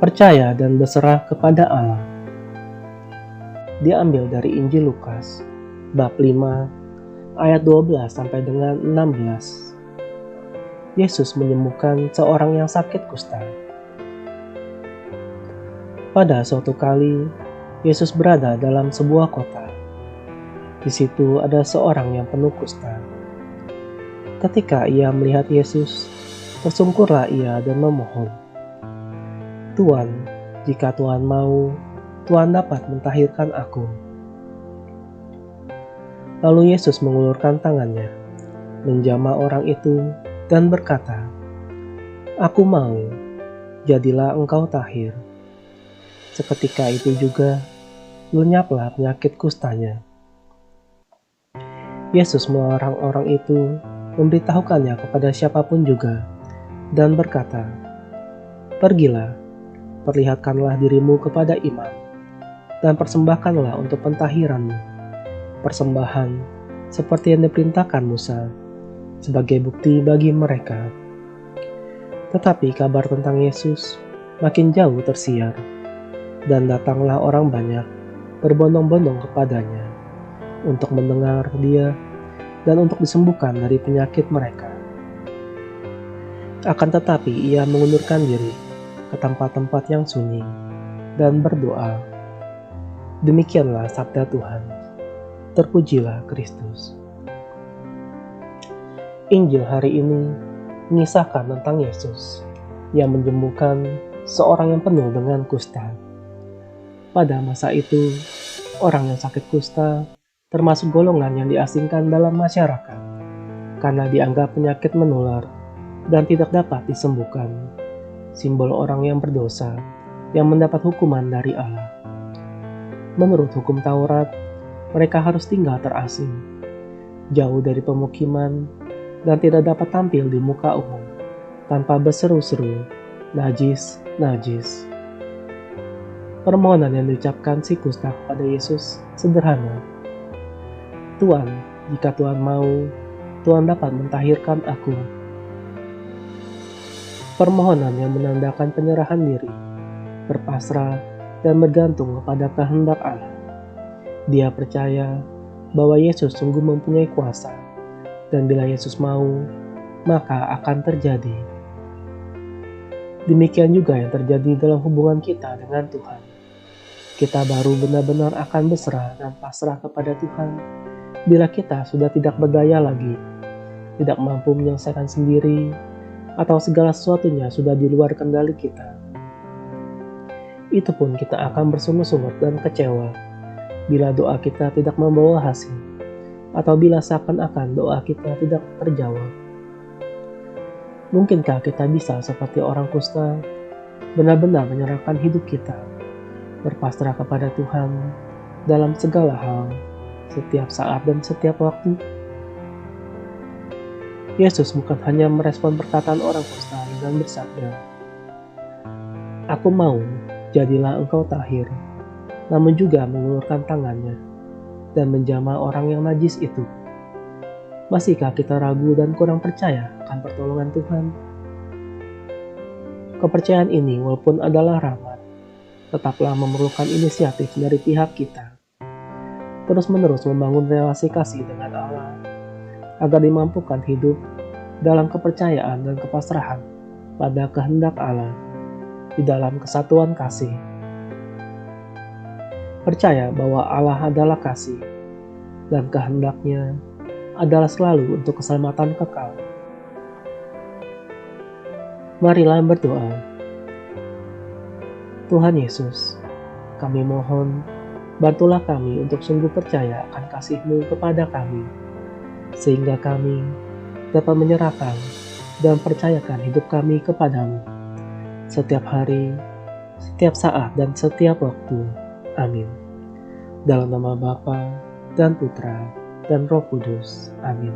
Percaya dan berserah kepada Allah. Diambil dari Injil Lukas, bab 5, ayat 12 sampai dengan 16. Yesus menyembuhkan seorang yang sakit kusta. Pada suatu kali, Yesus berada dalam sebuah kota. Di situ ada seorang yang penuh kusta. Ketika ia melihat Yesus, tersungkurlah ia dan memohon, "Tuan, jika Tuhan mau, Tuhan dapat mentahirkan aku." Lalu Yesus mengulurkan tangannya, menjamah orang itu, dan berkata, "Aku mau, jadilah engkau tahir." Seketika itu juga, lenyaplah penyakit kustanya. Yesus melarang orang itu memberitahukannya kepada siapapun juga, dan berkata, "Pergilah, perlihatkanlah dirimu kepada imam, dan persembahkanlah untuk pentahiranmu persembahan seperti yang diperintahkan Musa, sebagai bukti bagi mereka." Tetapi kabar tentang Yesus makin jauh tersiar, dan datanglah orang banyak berbondong-bondong kepadanya untuk mendengar dia dan untuk disembuhkan dari penyakit mereka. Akan tetapi ia mengundurkan diri ke tempat-tempat yang sunyi dan berdoa. Demikianlah sabda Tuhan. Terpujilah Kristus. Injil hari ini mengisahkan tentang Yesus yang menyembuhkan seorang yang penuh dengan kusta. Pada masa itu, orang yang sakit kusta termasuk golongan yang diasingkan dalam masyarakat karena dianggap penyakit menular dan tidak dapat disembuhkan, simbol orang yang berdosa yang mendapat hukuman dari Allah. Menurut hukum Taurat, mereka harus tinggal terasing, jauh dari pemukiman, dan tidak dapat tampil di muka umum tanpa berseru-seru, "Najis, najis." Permohonan yang diucapkan si kusta kepada Yesus sederhana. "Tuan, jika Tuhan mau, Tuhan dapat mentahirkan aku." Permohonan yang menandakan penyerahan diri, berpasrah, dan bergantung kepada kehendak Allah. Dia percaya bahwa Yesus sungguh mempunyai kuasa, dan bila Yesus mau, maka akan terjadi. Demikian juga yang terjadi dalam hubungan kita dengan Tuhan. Kita baru benar-benar akan berserah dan pasrah kepada Tuhan bila kita sudah tidak berdaya lagi, tidak mampu menyelesaikan sendiri, atau segala sesuatunya sudah di luar kendali kita. Itu pun kita akan bersungut-sungut dan kecewa bila doa kita tidak membawa hasil, atau bila seakan-akan doa kita tidak terjawab. Mungkinkah kita bisa seperti orang kusta, benar-benar menyerahkan hidup kita, berpasrah kepada Tuhan dalam segala hal, setiap saat dan setiap waktu? Yesus bukan hanya merespon perkataan orang kusta dan bersabda, "Aku mau, jadilah engkau tahir," namun juga mengulurkan tangannya dan menjamah orang yang najis itu. Masihkah kita ragu dan kurang percaya akan pertolongan Tuhan? Kepercayaan ini walaupun adalah rahmat, tetaplah memerlukan inisiatif dari pihak kita. Terus-menerus membangun relasi kasih dengan Allah, agar dimampukan hidup dalam kepercayaan dan kepasrahan pada kehendak Allah di dalam kesatuan kasih. Percaya bahwa Allah adalah kasih, dan kehendaknya adalah selalu untuk keselamatan kekal. Marilah berdoa. Tuhan Yesus, kami mohon, bantulah kami untuk sungguh percaya akan kasih-Mu kepada kami, sehingga kami dapat menyerahkan dan percayakan hidup kami kepadamu setiap hari, setiap saat, dan setiap waktu. Amin. Dalam nama Bapa dan Putra dan Roh Kudus. Amin.